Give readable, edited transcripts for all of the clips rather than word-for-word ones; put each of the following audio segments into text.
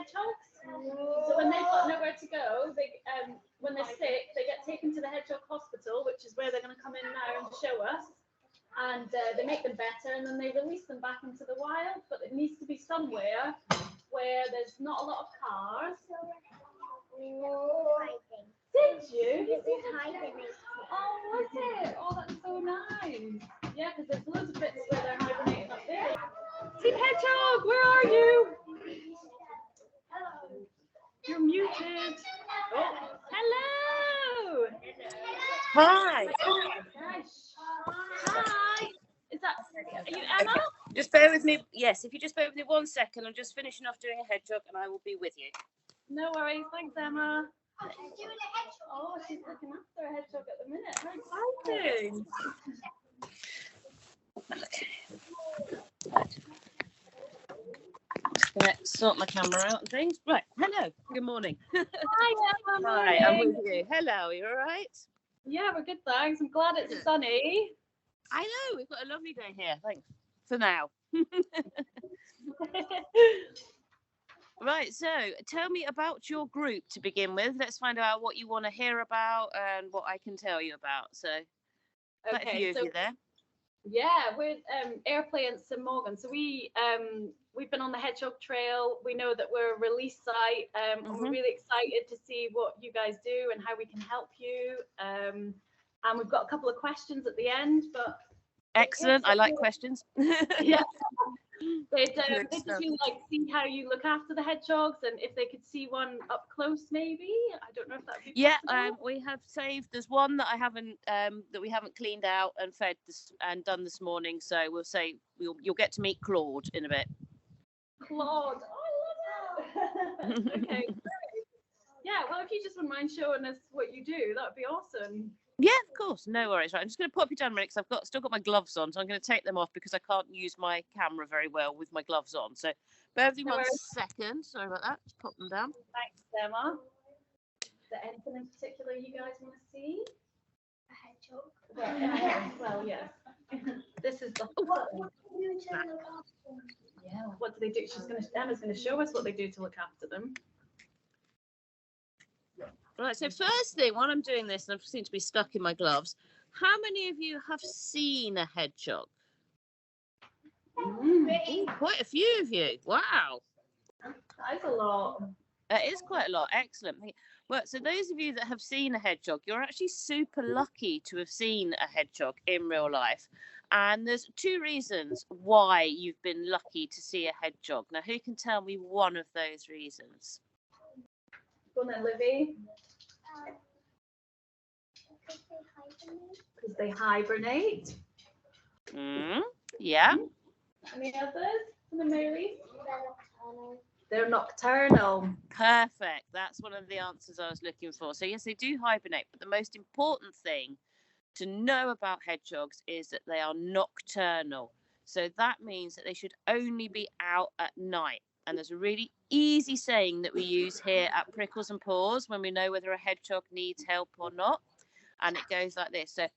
hedgehogs. So when they've got nowhere to go, when they're sick, they get taken to the hedgehog hospital, which is where they're going to come in now and show us. And they make them better, and then they release them back into the wild. But it needs to be somewhere where there's not a lot of cars. Did you? Oh, was it? Oh, that's so nice. Yeah, because there's loads of bits where they're hibernating up there. Team Hedgehog, where are you? You're muted. Oh, hello. Hi. Hi. Are you Emma? Okay. Just bear with me. Yes, if you just bear with me 1 second, I'm just finishing off doing a hedgehog and I will be with you. No worries. Thanks, Emma. Oh, she's looking after a hedgehog at the minute. How exciting. Okay. Just going to sort my camera out and things. Right. Hello. Good morning. Hi, Emma. Hi, I'm with you. Hello. Are you all right? Yeah, we're good, thanks. I'm glad it's sunny. I know. We've got a lovely day here. Thanks for now. Right. So tell me about your group to begin with. Let's find out what you want to hear about and what I can tell you about. So quite a few of you there. Yeah, we're Airplay and St Mawgan. So we've been on the Hedgehog Trail. We know that we're a release site, and we're really excited to see what you guys do and how we can help you. And we've got a couple of questions at the end. But excellent. I like questions. Yeah. They just really like see how you look after the hedgehogs, and if they could see one up close, maybe. I don't know if that would be possible. We have saved. There's one that we haven't cleaned out and fed and done this morning. So we'll say you'll get to meet Claude in a bit. Claude, oh, I love it. Okay, great. Yeah, well, if you just wouldn't mind showing us what you do, that would be awesome. Yeah, of course, no worries. Right, I'm just going to pop you down a minute because I've still got my gloves on, so I'm going to take them off because I can't use my camera very well with my gloves on. So, bear with me 1 second. Sorry about that. Just pop them down. Thanks, Emma. Is there anything in particular you guys want to see? A hedgehog. Well, yes. This is the. Yeah. What do they do? Emma's going to show us what they do to look after them. Right, so first thing, while I'm doing this, and I seem to be stuck in my gloves, how many of you have seen a hedgehog? Quite a few of you. Wow. That is a lot. That is quite a lot. Excellent. Well, so those of you that have seen a hedgehog, you're actually super lucky to have seen a hedgehog in real life. And there's 2 reasons why you've been lucky to see a hedgehog. Now, who can tell me one of those reasons? Go on then, Livy. Because they hibernate. Yeah. Any others from the Marys? They're nocturnal. Perfect. That's one of the answers I was looking for. So yes, they do hibernate, but the most important thing to know about hedgehogs is that they are nocturnal. So that means that they should only be out at night. And there's a really easy saying that we use here at Prickles and Paws when we know whether a hedgehog needs help or not. And it goes like this. So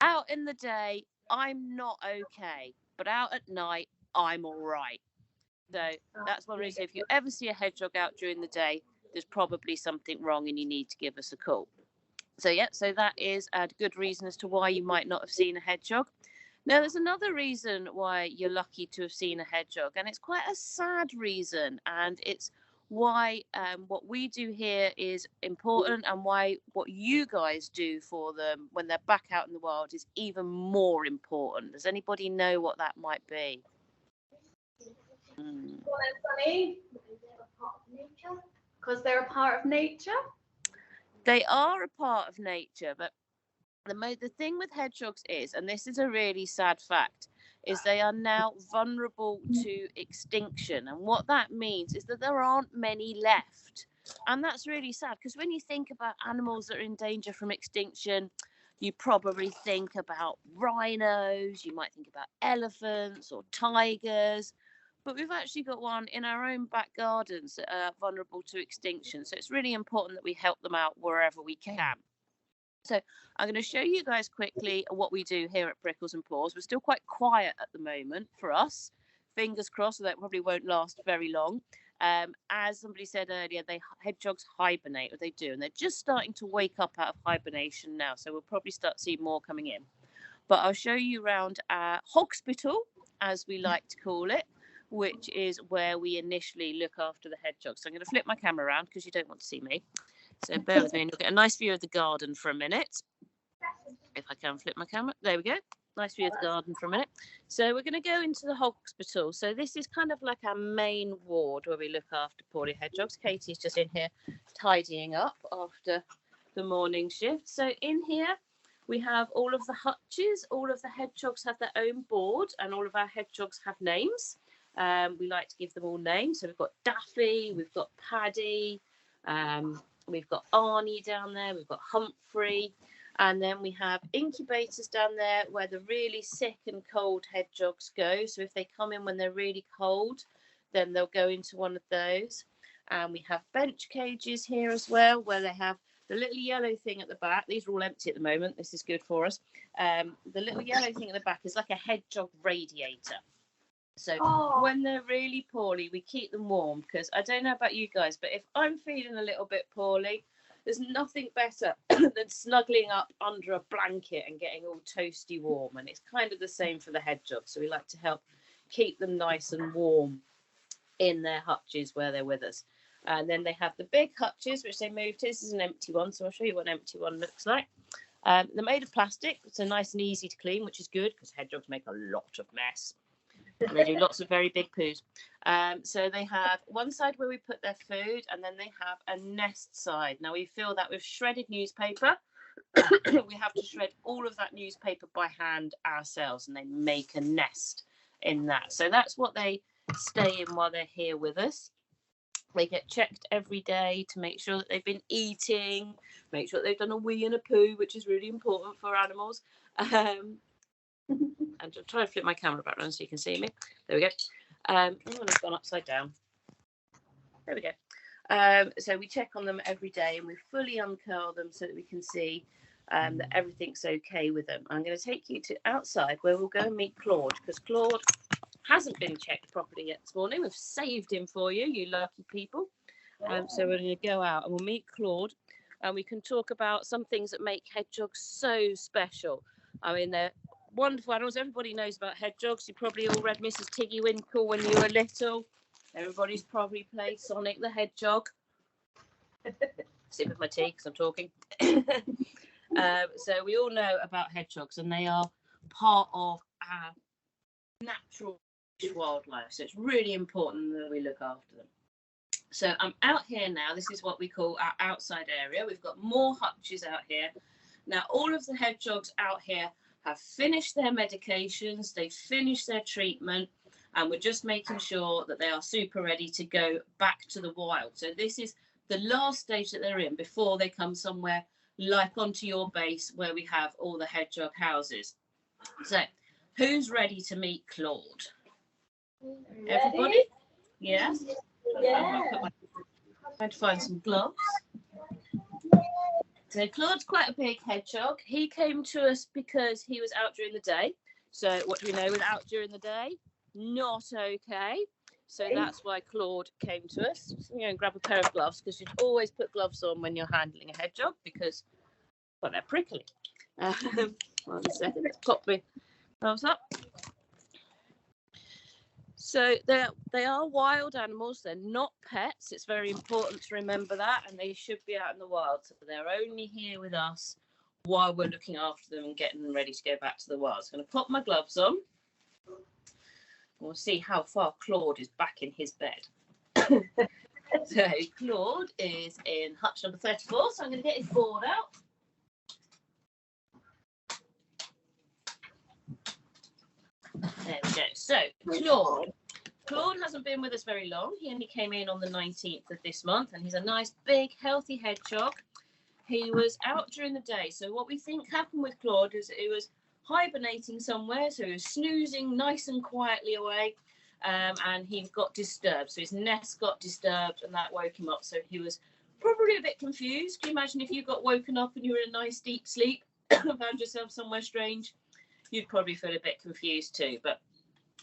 out in the day, I'm not okay. But out at night, I'm all right. So that's one reason. If you ever see a hedgehog out during the day, there's probably something wrong and you need to give us a call. So, yeah, so that is a good reason as to why you might not have seen a hedgehog. Now, there's another reason why you're lucky to have seen a hedgehog, and it's quite a sad reason, and it's why what we do here is important, and why what you guys do for them when they're back out in the wild is even more important. Does anybody know what that might be? Because they're a part of nature? They are a part of nature, but the thing with hedgehogs is, and this is a really sad fact, is they are now vulnerable to extinction. And what that means is that there aren't many left. And that's really sad, because when you think about animals that are in danger from extinction, you probably think about rhinos, you might think about elephants or tigers, but we've actually got one in our own back gardens that are vulnerable to extinction. So it's really important that we help them out wherever we can. So I'm going to show you guys quickly what we do here at Prickles and Paws. We're still quite quiet at the moment for us. Fingers crossed that probably won't last very long. As somebody said earlier, hedgehogs hibernate, or they do, and they're just starting to wake up out of hibernation now. So we'll probably start seeing more coming in. But I'll show you around our hospital, as we like to call it, which is where we initially look after the hedgehogs. So I'm going to flip my camera around because you don't want to see me. So bear with me, and you'll get a nice view of the garden for a minute. If I can flip my camera, there we go. Nice view of the garden for a minute. So we're going to go into the hospital. So this is kind of like our main ward where we look after poorly hedgehogs. Katie's just in here tidying up after the morning shift. So in here we have all of the hutches. All of the hedgehogs have their own board, and all of our hedgehogs have names. We like to give them all names. So we've got Daffy, we've got Paddy, we've got Arnie down there, we've got Humphrey. And then we have incubators down there where the really sick and cold hedgehogs go. So if they come in when they're really cold, then they'll go into one of those. And we have bench cages here as well, where they have the little yellow thing at the back. These are all empty at the moment. This is good for us. The little yellow thing at the back is like a hedgehog radiator. So when they're really poorly, we keep them warm, because I don't know about you guys, but if I'm feeling a little bit poorly, there's nothing better than snuggling up under a blanket and getting all toasty warm. And it's kind of the same for the hedgehogs. So we like to help keep them nice and warm in their hutches where they're with us. And then they have the big hutches, which they moved to. This is an empty one, so I'll show you what an empty one looks like. They're made of plastic, so nice and easy to clean, which is good because hedgehogs make a lot of mess. And they do lots of very big poos. So they have one side where we put their food, and then they have a nest side. Now we fill that with shredded newspaper. We have to shred all of that newspaper by hand ourselves, and they make a nest in that. So that's what they stay in while they're here with us. They get checked every day to make sure that they've been eating, make sure that they've done a wee and a poo, which is really important for animals. And I'll try and flip my camera back around so you can see me. There we go. It's gone upside down. There we go. So we check on them every day, and we fully uncurl them so that we can see that everything's okay with them. I'm going to take you to outside where we'll go and meet Claude, because Claude hasn't been checked properly yet this morning. We've saved him for you, you lucky people. So we're going to go out and we'll meet Claude, and we can talk about some things that make hedgehogs so special. I mean, they're wonderful animals. Everybody knows about hedgehogs. You probably all read Mrs. Tiggy Winkle when you were little. Everybody's probably played Sonic the Hedgehog. Sip of my tea because I'm talking. So we all know about hedgehogs, and they are part of our natural wildlife. So it's really important that we look after them. So I'm out here now. This is what we call our outside area. We've got more hutches out here. Now, all of the hedgehogs out here have finished their medications, they've finished their treatment, and we're just making sure that they are super ready to go back to the wild. So this is the last stage that they're in before they come somewhere like onto your base where we have all the hedgehog houses. So who's ready to meet Claude? Everybody? Yes? Yeah. I'm trying to find some gloves. So Claude's quite a big hedgehog. He came to us because he was out during the day. So what do we know with out during the day? Not okay. So that's why Claude came to us. So I'm going to grab a pair of gloves, because you'd always put gloves on when you're handling a hedgehog, because, well, they're prickly. 1 second, let's pop my gloves up. So they are wild animals. They're not pets. It's very important to remember that, and they should be out in the wild. So they're only here with us while we're looking after them and getting them ready to go back to the wild. So I'm going to pop my gloves on. We'll see how far Claude is back in his bed. So Claude is in hutch number 34. So I'm going to get his board out. There we go. So Claude hasn't been with us very long. He only came in on the 19th of this month, and he's a nice, big, healthy hedgehog. He was out during the day. So what we think happened with Claude is he was hibernating somewhere. So he was snoozing nice and quietly away, and he got disturbed. So his nest got disturbed, and that woke him up. So he was probably a bit confused. Can you imagine if you got woken up and you were in a nice deep sleep and found yourself somewhere strange? You'd probably feel a bit confused too. But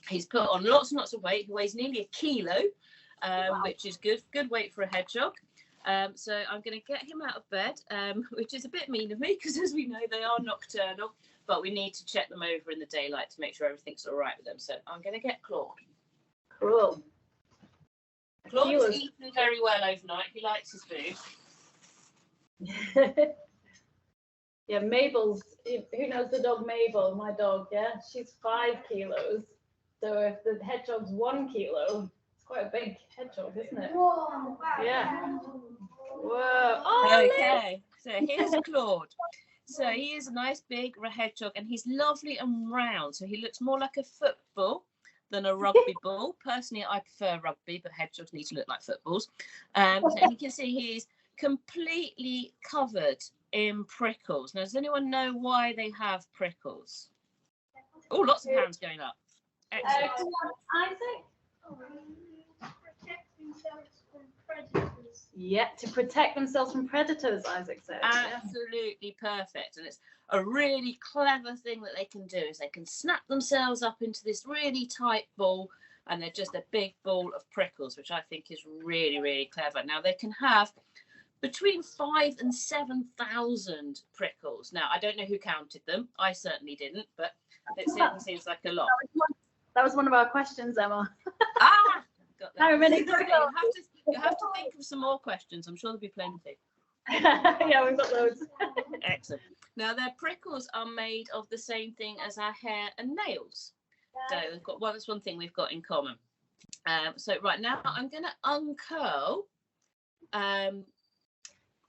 he's put on lots and lots of weight. He weighs nearly 1 kilo. which is good weight for a hedgehog. So I'm going to get him out of bed, which is a bit mean of me because, as we know, they are nocturnal, but we need to check them over in the daylight to make sure everything's all right with them. So I'm going to get Claude. Cool. Claude has eaten very well overnight. He likes his food. Yeah, Mabel's, who knows the dog Mabel, my dog, yeah? She's 5 kilos. So if the hedgehog's 1 kilo, it's quite a big hedgehog, isn't it? Whoa. Yeah. Whoa. Oh, okay, so here's Claude. So he is a nice big hedgehog, and he's lovely and round. So he looks more like a football than a rugby ball. Personally, I prefer rugby, but hedgehogs need to look like footballs. And you can see he's completely covered in prickles. Now, does anyone know why they have prickles? Oh, lots of hands going up. Excellent. Isaac? Protect themselves from predators. Yeah, to protect themselves from predators, Isaac said. Absolutely perfect. And it's a really clever thing that they can do is they can snap themselves up into this really tight ball, and they're just a big ball of prickles, which I think is really, really clever. Now, they can have between 5,000 and 7,000 prickles. Now, I don't know who counted them. I certainly didn't, but it certainly seems like a lot. That was one of our questions, Emma. Ah! Got that. How many? You have to think of some more questions. I'm sure there'll be plenty. Yeah, we've got loads. Excellent. Now, their prickles are made of the same thing as our hair and nails. So we've got that's one thing we've got in common. So right now, I'm going to uncurl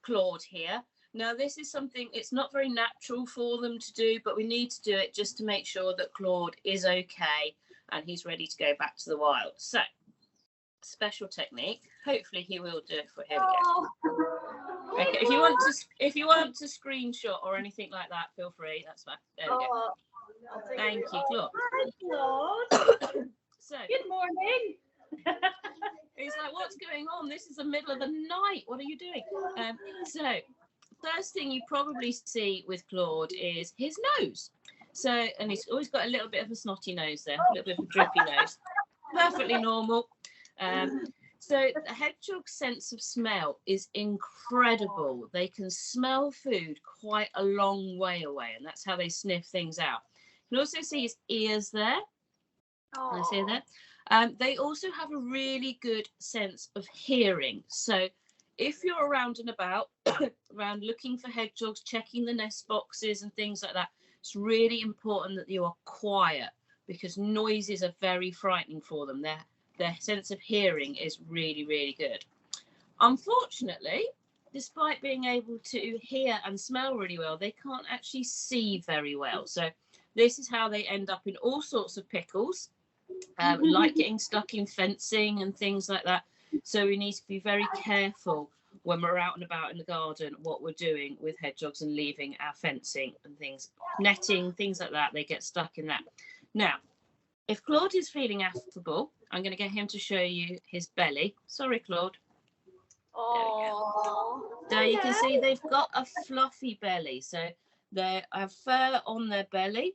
Claude here. Now, this is something, it's not very natural for them to do, but we need to do it just to make sure that Claude is okay and he's ready to go back to the wild. So, special technique. Hopefully he will do it for him. Okay, if you want to screenshot or anything like that, feel free. That's fine. There we go. Thank you, Claude. Hi, Claude. So, good morning. he's like, what's going on? This is the middle of the night. What are you doing? So, first thing you probably see with Claude is his nose. So, and he's always got a little bit of a snotty nose there, a little bit of a drippy nose. Perfectly normal. So the hedgehog's sense of smell is incredible. They can smell food quite a long way away, and that's how they sniff things out. You can also see his ears there. I see that. They also have a really good sense of hearing. So if you're around and about, around looking for hedgehogs, checking the nest boxes and things like that, it's really important that you are quiet because noises are very frightening for them. Their sense of hearing is really, really good. Unfortunately, despite being able to hear and smell really well, they can't actually see very well. So this is how they end up in all sorts of pickles, like getting stuck in fencing and things like that. So we need to be very careful when we're out and about in the garden, what we're doing with hedgehogs and leaving our fencing and things, netting, things like that. They get stuck in that. Now, if Claude is feeling affable, I'm going to get him to show you his belly. Sorry, Claude. Oh. So you can see they've got a fluffy belly. So they have fur on their belly.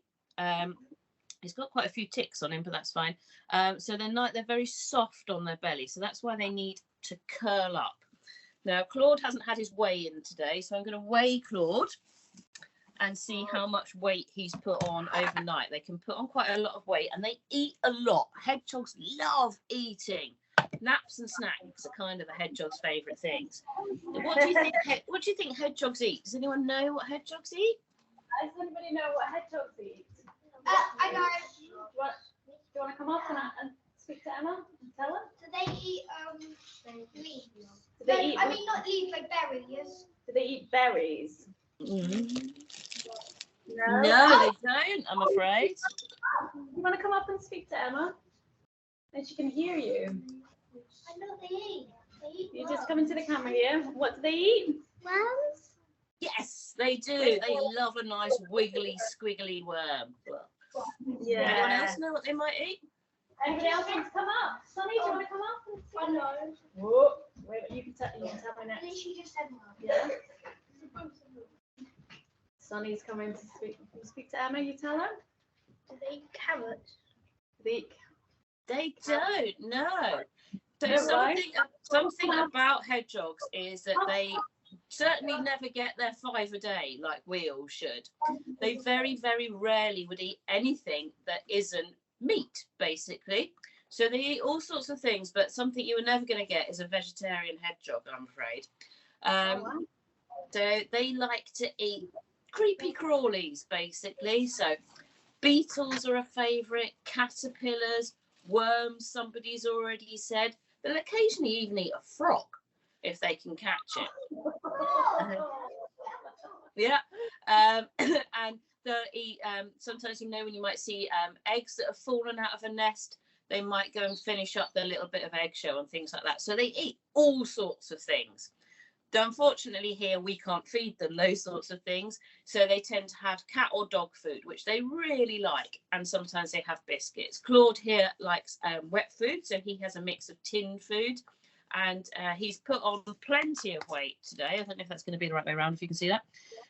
He's got quite a few ticks on him, but that's fine. So they're very soft on their belly. So that's why they need to curl up. Now, Claude hasn't had his weigh in today, so I'm going to weigh Claude and see how much weight he's put on overnight. They can put on quite a lot of weight, and they eat a lot. Hedgehogs love eating. Naps and snacks are kind of the hedgehog's favourite things. What do you think hedgehogs eat? Does anyone know what hedgehogs eat? Does anybody know what hedgehogs eat? I know. Do you want to come up and speak to Emma and tell her? Do they eat leaves? Do they eat? I mean, not leaves, like berries. Do they eat berries? Mm. No. No, they don't, I'm afraid. You want to come up and speak to Emma? And she can hear you. I know they eat. They eat You just come into the camera here. What do they eat? worms. Yes, they do. They love a nice wiggly, squiggly worm. Yeah. Anyone else know what they might eat? Anybody else want to come up? Sonny, do you want to come up? And I know. Whoa. Wait, you can tell me And then next. she just said no. Yeah. Sonny's coming to speak to Emma. You tell her. Do they eat carrots? They eat They don't, no. So something about hedgehogs is that they certainly never get their 5 a day like we all should. They very, very rarely would eat anything that isn't meat, basically. So they eat all sorts of things, but something you were never going to get is a vegetarian hedgehog, I'm afraid. So they like to eat creepy crawlies, basically. So beetles are a favourite, caterpillars, worms, somebody's already said. They'll occasionally even eat a frog if they can catch it. Yeah. And they'll eat, sometimes, you know, when you might see eggs that have fallen out of a nest, they might go and finish up their little bit of eggshell and things like that. So they eat all sorts of things. Unfortunately, here we can't feed them those sorts of things. So they tend to have cat or dog food, which they really like. And sometimes they have biscuits. Claude here likes wet food. So he has a mix of tinned food. And he's put on plenty of weight today. I don't know if that's going to be the right way around, if you can see that.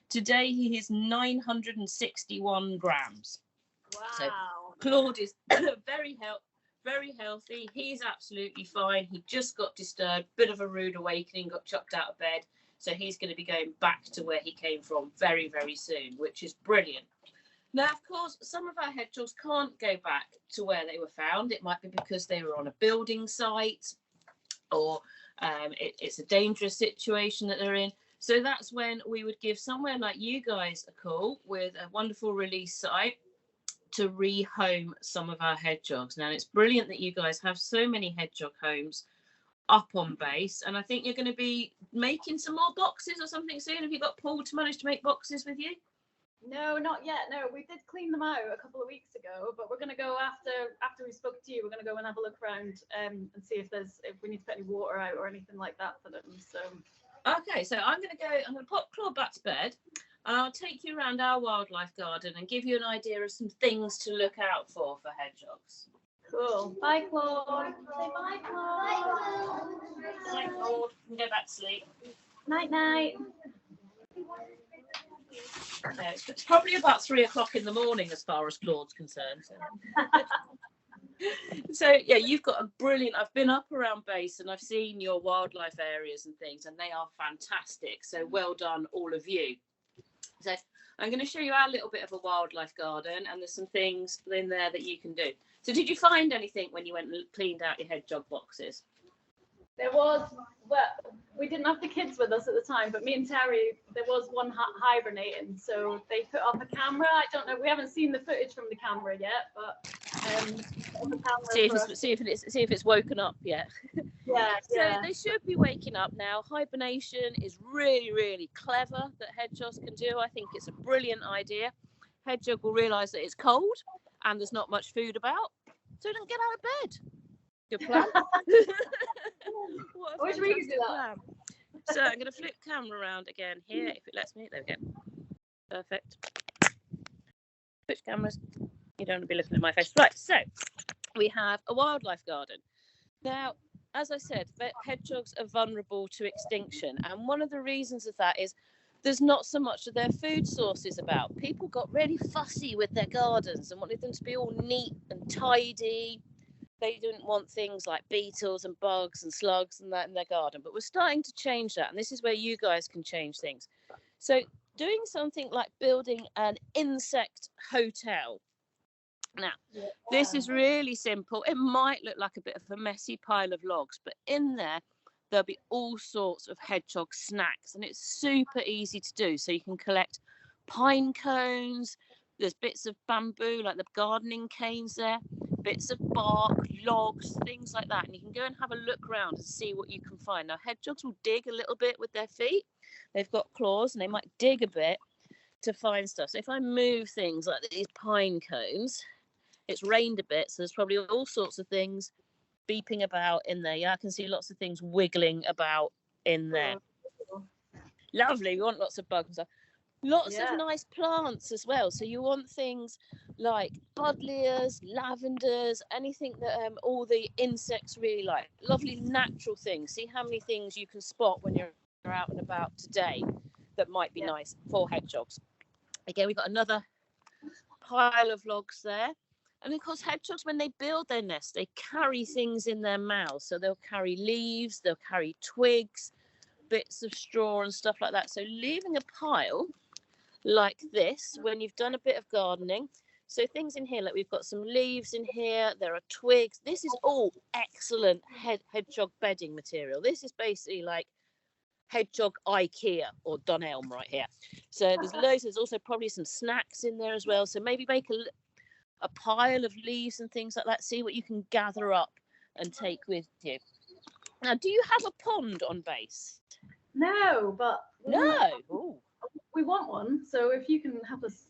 Today he is 961 grams. Wow. So Claude is very healthy. He's absolutely fine. He just got disturbed, bit of a rude awakening, got chucked out of bed. So he's going to be going back to where he came from very, very soon, which is brilliant. Now, of course, some of our hedgehogs can't go back to where they were found. It might be because they were on a building site, or it's a dangerous situation that they're in. So that's when we would give somewhere like you guys a call with a wonderful release site to rehome some of our hedgehogs. Now, it's brilliant that you guys have so many hedgehog homes up on base, and I think you're going to be making some more boxes or something soon. Have you got Paul to manage to make boxes with you? No, not yet. No, we did clean them out a couple of weeks ago, but we're going to go after we spoke to you. We're going to go and have a look around and see if we need to put any water out or anything like that for them. So okay, so I'm going to pop Claude back to bed. I'll take you around our wildlife garden and give you an idea of some things to look out for hedgehogs. Cool. Bye, Claude. Say bye, Claude. Bye, Claude. You can go back to sleep. Night, night. It's probably about 3 o'clock in the morning as far as Claude's concerned. So yeah, you've got a brilliant. I've been up around base and I've seen your wildlife areas and things, and they are fantastic. So well done, all of you. So I'm going to show you our little bit of a wildlife garden, and there's some things in there that you can do. So did you find anything when you went and cleaned out your hedgehog boxes? There was, well, we didn't have the kids with us at the time, but me and Terry, there was one hibernating, so they put up a camera. I don't know, we haven't seen the footage from the camera yet, but the camera see if it's woken up yet. Yeah, so they should be waking up now. Hibernation is really, really clever that hedgehogs can do. I think it's a brilliant idea. Hedgehog will realise that it's cold and there's not much food about, so don't get out of bed. Good plan. What a wish we could do that. plan. So I'm going to flip camera around again here, if it lets me. There we go. Perfect. Switch cameras. You don't want to be looking at my face. Right, so we have a wildlife garden. Now, as I said, hedgehogs are vulnerable to extinction. And one of the reasons of that is there's not so much of their food sources about. People got really fussy with their gardens and wanted them to be all neat and tidy. They didn't want things like beetles and bugs and slugs and that in their garden. But we're starting to change that. And this is where you guys can change things. So doing something like building an insect hotel. Now, this is really simple. It might look like a bit of a messy pile of logs, but in there, there'll be all sorts of hedgehog snacks, and it's super easy to do. So you can collect pine cones, there's bits of bamboo, like the gardening canes there, bits of bark, logs, things like that. And you can go and have a look around and see what you can find. Now, hedgehogs will dig a little bit with their feet. They've got claws, and they might dig a bit to find stuff. So if I move things like these pine cones, it's rained a bit, so there's probably all sorts of things beeping about in there. Yeah, I can see lots of things wiggling about in there. Lovely. We want lots of bugs and stuff. Lots of nice plants as well. So you want things like buddleias, lavenders, anything that all the insects really like. Lovely natural things. See how many things you can spot when you're out and about today that might be nice for hedgehogs. Again, we've got another pile of logs there. And of course, hedgehogs, when they build their nest, they carry things in their mouths. So they'll carry leaves, they'll carry twigs, bits of straw and stuff like that. So leaving a pile like this when you've done a bit of gardening. So things in here, like we've got some leaves in here, there are twigs. This is all excellent hedgehog bedding material. This is basically like hedgehog IKEA or Dunelm right here. So there's loads. There's also probably some snacks in there as well. So maybe make a pile of leaves and things like that. See what you can gather up and take with you. Now, do you have a pond on base? No, but No. Ooh. we want one. So if you can help us,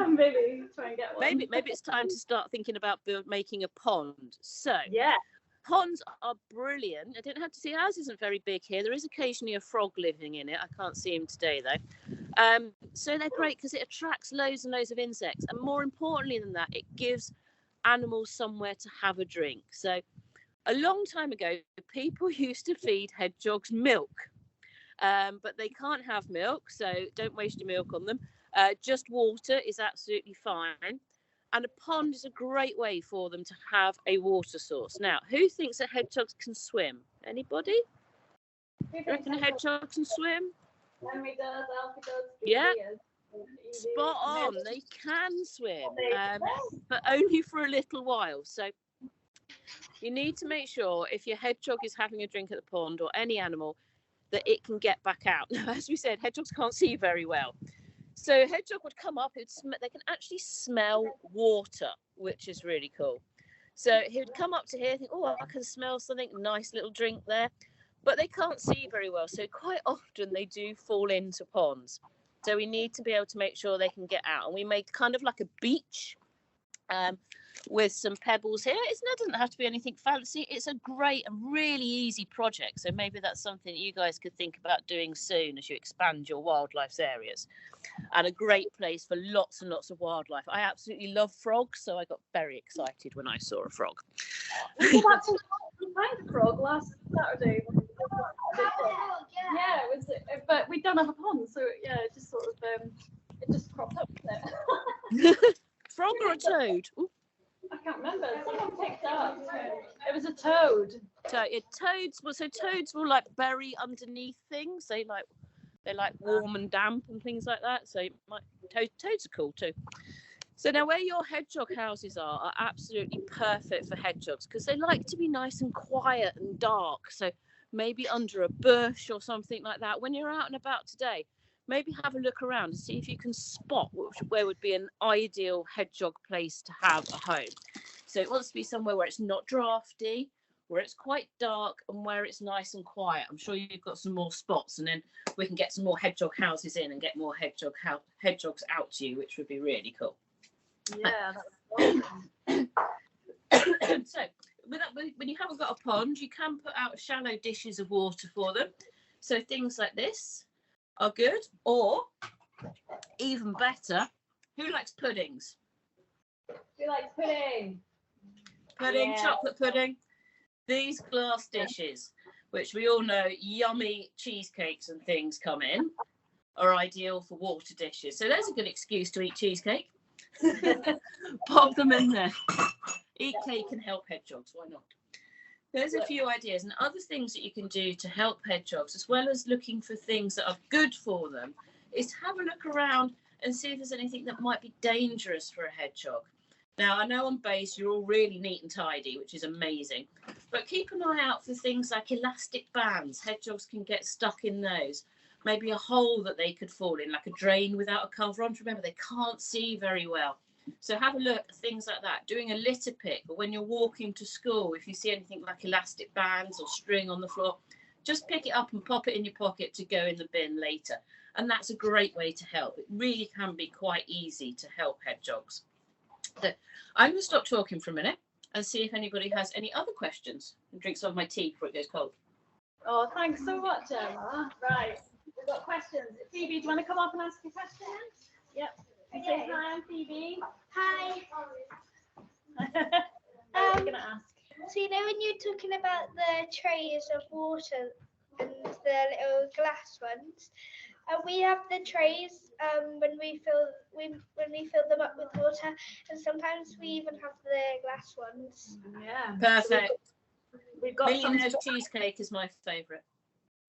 maybe try and get one. Maybe it's time to start thinking about making a pond. So Yeah. ponds are brilliant. I don't have to see, ours isn't very big here. There is occasionally a frog living in it. I can't see him today though. So they're great because it attracts loads and loads of insects. And more importantly than that, it gives animals somewhere to have a drink. So a long time ago, people used to feed hedgehogs milk. But they can't have milk, so don't waste your milk on them. Just water is absolutely fine. And a pond is a great way for them to have a water source. Now, who thinks that hedgehogs can swim? Anybody? You reckon a hedgehog can swim? Henry does, Alfie does. Yeah. Does. Spot on. They can swim, but only for a little while. So you need to make sure if your hedgehog is having a drink at the pond or any animal, that it can get back out. Now, as we said, hedgehogs can't see very well. So a hedgehog would come up, they can actually smell water, which is really cool. So he would come up to here, think, oh, I can smell something, nice little drink there. But they can't see very well. So quite often they do fall into ponds. So we need to be able to make sure they can get out. And we make kind of like a beach with some pebbles here. It doesn't have to be anything fancy. It's a great and really easy project. So maybe that's something that you guys could think about doing soon as you expand your wildlife areas. And a great place for lots and lots of wildlife. I absolutely love frogs, so I got very excited when I saw a frog. We find a frog last Saturday. Yeah, it was, but we don't have a pond, so yeah, it just sort of it just cropped up there. Frog or a toad? Ooh. I can't remember. Someone picked up. It was a toad. Toads will like bury underneath things. They like warm and damp and things like that. So toads are cool too. So now where your hedgehog houses are absolutely perfect for hedgehogs because they like to be nice and quiet and dark. So maybe under a bush or something like that. When you're out and about today, maybe have a look around and see if you can spot where would be an ideal hedgehog place to have a home. So it wants to be somewhere where it's not drafty, where it's quite dark, and where it's nice and quiet. I'm sure you've got some more spots, and then we can get some more hedgehog houses in and get more hedgehogs out to you, which would be really cool. Yeah, that's awesome. So when you haven't got a pond, you can put out shallow dishes of water for them. So things like this are good, or even better, who likes puddings? We like pudding. Pudding, Yeah. chocolate pudding. These glass dishes, which we all know yummy cheesecakes and things come in, are ideal for water dishes. So there's a good excuse to eat cheesecake. Pop them in there. Eat cake and help hedgehogs, why not? There's a few ideas and other things that you can do to help hedgehogs, as well as looking for things that are good for them, is have a look around and see if there's anything that might be dangerous for a hedgehog. Now, I know on base you're all really neat and tidy, which is amazing, but keep an eye out for things like elastic bands. Hedgehogs can get stuck in those. Maybe a hole that they could fall in, like a drain without a cover on. Remember, they can't see very well. So have a look at things like that. Doing a litter pick, or when you're walking to school, if you see anything like elastic bands or string on the floor, just pick it up and pop it in your pocket to go in the bin later. And that's a great way to help. It really can be quite easy to help hedgehogs. So I'm going to stop talking for a minute and see if anybody has any other questions. And drink some of my tea before it goes cold. Oh, thanks so much, Emma. Right, we've got questions. Phoebe, do you want to come up and ask a question? Yep. Say hi, I'm Phoebe. Hi. What are you going to ask? So you know when you're talking about the trays of water and the little glass ones, we have the trays when we fill when we fill them up with water, and sometimes we even have the glass ones. Yeah. Perfect. We've got some. Millionaire's cheesecake is my favourite.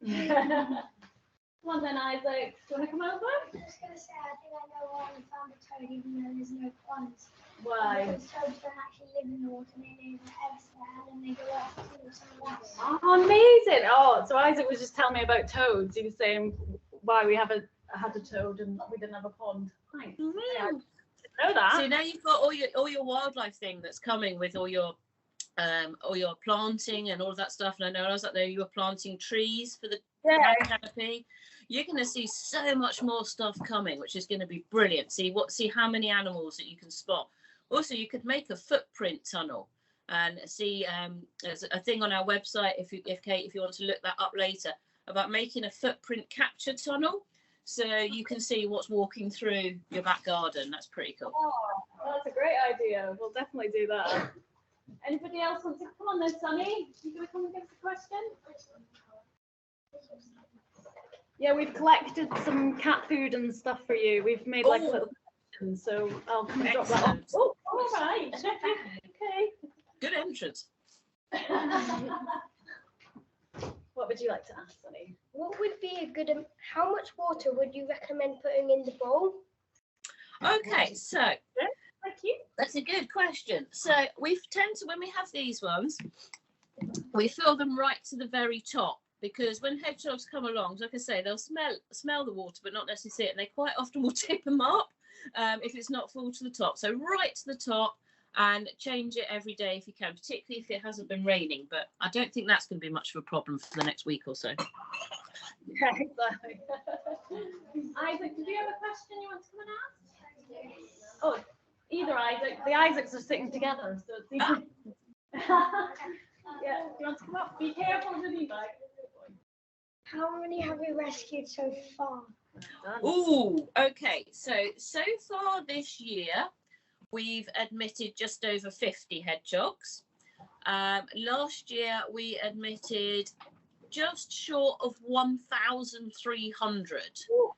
Come on then, Isaac. Do you want to come over? I was going to say, I think I know why we found a toad even though there's no ponds. Why? Because toads don't actually live in the water, they live elsewhere and they go off to somewhere else. Oh, amazing. Oh, so Isaac was just telling me about toads. He was saying why we had a toad and we didn't have a pond. Thanks. Yeah, I didn't know that. So now you've got all your wildlife thing that's coming with all your planting and all of that stuff. And I know I was up there, you were planting trees for the canopy. You're going to see so much more stuff coming, which is going to be brilliant. See how many animals that you can spot. Also, you could make a footprint tunnel and see. There's a thing on our website if Kate, if you want to look that up later, about making a footprint capture tunnel, so you can see what's walking through your back garden. That's pretty cool. Oh, that's a great idea. We'll definitely do that. Anybody else want to come on then, Sunny? You gonna come and give us a question? Yeah, we've collected some cat food and stuff for you. We've made like a little collection, so I'll come and drop that off. Oh, all right. Okay. Good entrance. What would you like to ask, Sunny? What would be a good? How much water would you recommend putting in the bowl? Okay, so Thank you. that's a good question. So we tend to, when we have these ones, we fill them right to the very top, because when hedgehogs come along, like I say, they'll smell the water, but not necessarily see it. And they quite often will tip them up if it's not full to the top. So right to the top, and change it every day if you can, particularly if it hasn't been raining. But I don't think that's going to be much of a problem for the next week or so. Yeah, exactly. Isaac, did you have a question you want to come and ask? Oh, either Isaac. The Isaacs are sitting together, so it's easy. Yeah, do you want to come up? Be careful with the e-bike. How many have we rescued so far? Ooh, okay. So far this year, we've admitted just over 50 hedgehogs. Last year, we admitted just short of 1,300. So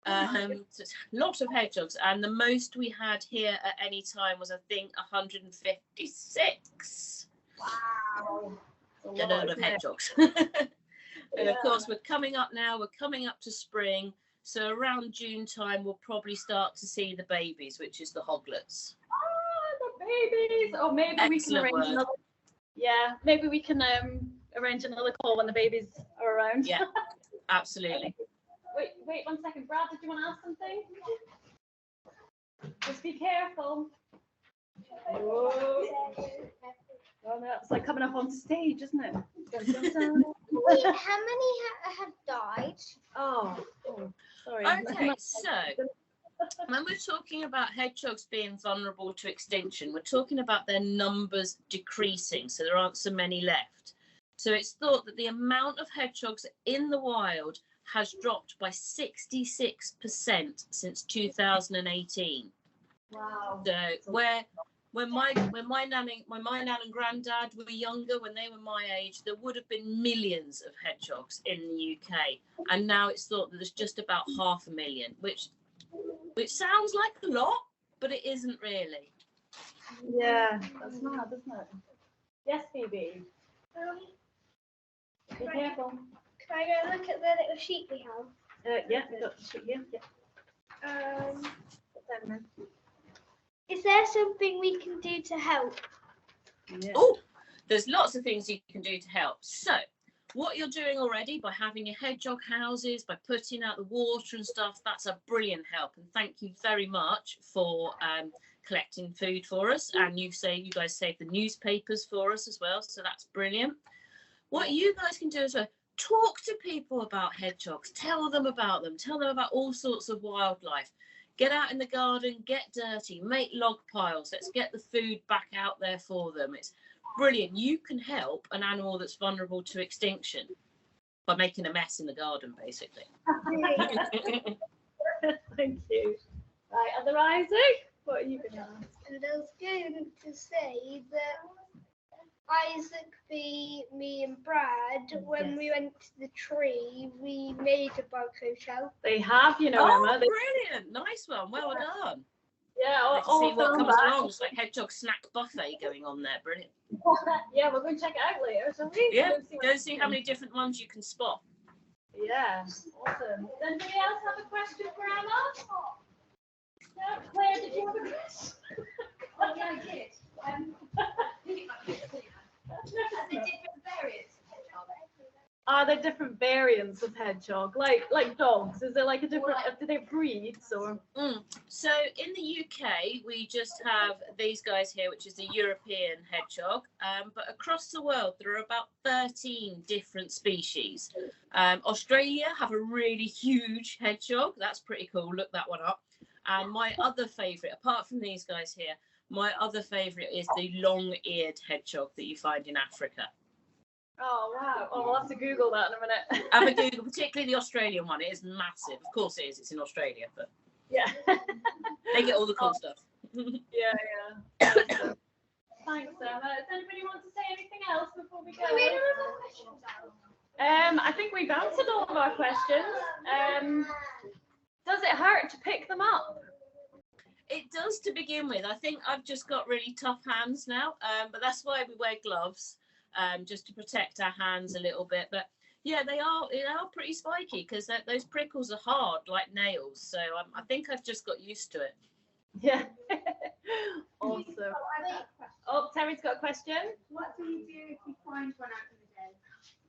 it's a lot of hedgehogs, and the most we had here at any time was, I think, 156. Wow. A load of hedgehogs. And of course, we're coming up to spring. So around June time, we'll probably start to see the babies, which is the hoglets. Oh, the babies. Oh, maybe Excellent we can arrange another. Yeah, maybe we can arrange another call when the babies are around. Yeah, absolutely. Wait 1 second. Brad, did you want to ask something? Just be careful. Oh, no, it's like coming up on stage, isn't it? Dun, dun, dun. How many have died? Oh, sorry. Okay, so when we're talking about hedgehogs being vulnerable to extinction, we're talking about their numbers decreasing, so there aren't so many left. So it's thought that the amount of hedgehogs in the wild has dropped by 66% since 2018. Wow. So when my nan and granddad were younger, when they were my age, there would have been millions of hedgehogs in the UK, and now it's thought that there's just about 500,000, which sounds like a lot, but it isn't really. Yeah, that's mad, isn't it? Yes, Phoebe. Be careful. Can I go look at the little sheet we have? Yeah, we got the sheet here. Yeah. Is there something we can do to help? Yeah. Oh, there's lots of things you can do to help. So what you're doing already by having your hedgehog houses, by putting out the water and stuff, that's a brilliant help. And thank you very much for collecting food for us. And you guys save the newspapers for us as well. So that's brilliant. What you guys can do as well, talk to people about hedgehogs, tell them about them, tell them about all sorts of wildlife. Get out in the garden, get dirty, make log piles. Let's get the food back out there for them. It's brilliant. You can help an animal that's vulnerable to extinction by making a mess in the garden, basically. Thank you. Right, other Isaac, what are you going to ask? And I was going to say that Isaac, me and Brad, when we went to the tree, we made a bug hotel. They have, you know, Oh, Emma. brilliant. Nice one. Well done. Yeah, Let's all see what filmed comes that. along. It's like Hedgehog snack buffet going on there. Brilliant. Yeah, we're going to check it out later. So we Yeah, see go see how many different ones you can spot. Yeah, awesome. Does anybody else have a question for Emma? No, Claire, did you have a question? Oh, yeah, I did. Are there different variants of hedgehog? Are there different variants of hedgehog, like dogs? Is there like a different? Do they breeds or? So in the UK, we just have these guys here, which is the European hedgehog. But across the world, there are about 13 different species. Australia have a really huge hedgehog. That's pretty cool. Look that one up. And my other favourite, apart from these guys here, my other favourite is the long-eared hedgehog that you find in Africa. Oh wow! Oh, we'll have to Google that in a minute. Have a Google, particularly the Australian one. It is massive. Of course it is. It's in Australia, but Yeah. they get all the cool stuff. Yeah. Awesome. Thanks, Emma. Does anybody want to say anything else before we go? I think we've answered all of our questions. Does it hurt to pick them up? It does to begin with. I think I've just got really tough hands now, but that's why we wear gloves, just to protect our hands a little bit. But yeah, they are pretty spiky because those prickles are hard like nails. So I think I've just got used to it. Yeah. Awesome. Oh, Terry's got a question. What do you do if you find one out in the day?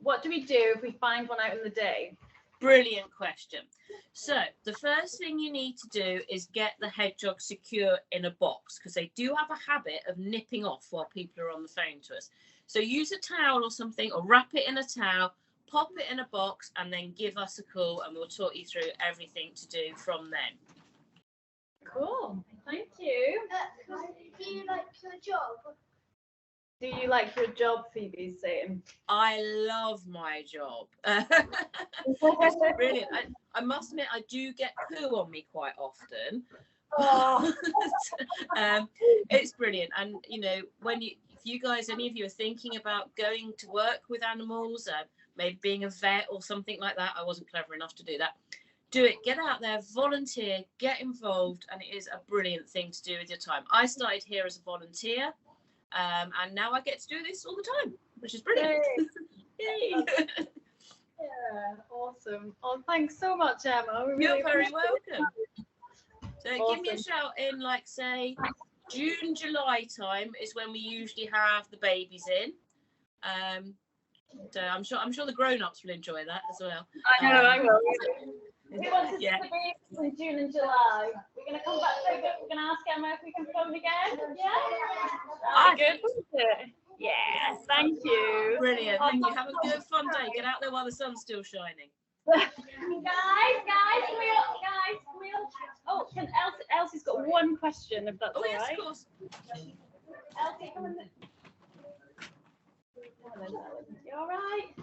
What do we do if we find one out in the day? Brilliant question. So the first thing you need to do is get the hedgehog secure in a box, because they do have a habit of nipping off while people are on the phone to us. So use a towel or something, or wrap it in a towel, pop it in a box, and then give us a call and we'll talk you through everything to do from then. Cool. Thank you. Do you like your job? Do you like your job, Phoebe's saying? I love my job. It's brilliant. I must admit, I do get poo on me quite often. Oh. It's brilliant. And you know, if any of you are thinking about going to work with animals, maybe being a vet or something like that, I wasn't clever enough to do that. Do it. Get out there, volunteer, get involved, and it is a brilliant thing to do with your time. I started here as a volunteer, and now I get to do this all the time, which is brilliant. Yay. Yeah, awesome. Oh, thanks so much, Emma. You're very welcome. So give me a shout in, like, say, June, July time is when we usually have the babies in. So I'm sure the grown-ups will enjoy that as well. I know, I will. We want to see Yeah. the babies in June and July. We're going to come back. We're going to ask Emma if we can phone again. Yeah. Good, wasn't it? Yes. Thank you. Brilliant. Thank you. Have a good, fun day. Get out there while the sun's still shining. Guys, come here. Oh, Elsie's got one question, if that's Oh, all yes, right. of course. Elsie, come in. You all right?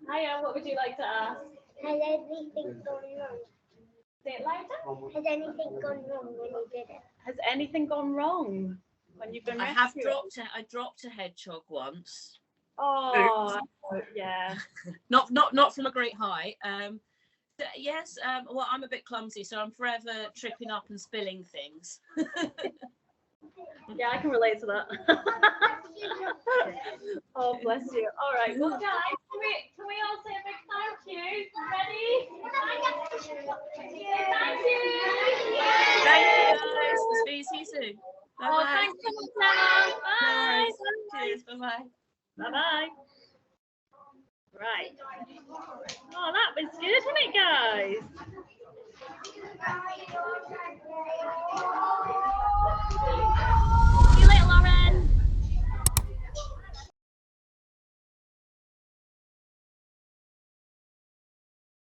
Hiya, what would you like to ask? Has anything gone wrong? Say it louder. Has anything gone wrong when you did it? Has anything gone wrong when you've been I have rescuing? dropped a hedgehog once. Oh, yeah. Not from a great height. Yes. Well, I'm a bit clumsy, so I'm forever tripping up and spilling things. Yeah, I can relate to that. Oh, bless you. All right. Well, guys, can we all say a big thank you? Ready? Thank you. Thank you, guys. We'll see you soon. Bye. Oh, thanks so much, Emma. Bye. Cheers. Bye-bye. Bye-bye. Right. Oh, that was good, wasn't it, guys?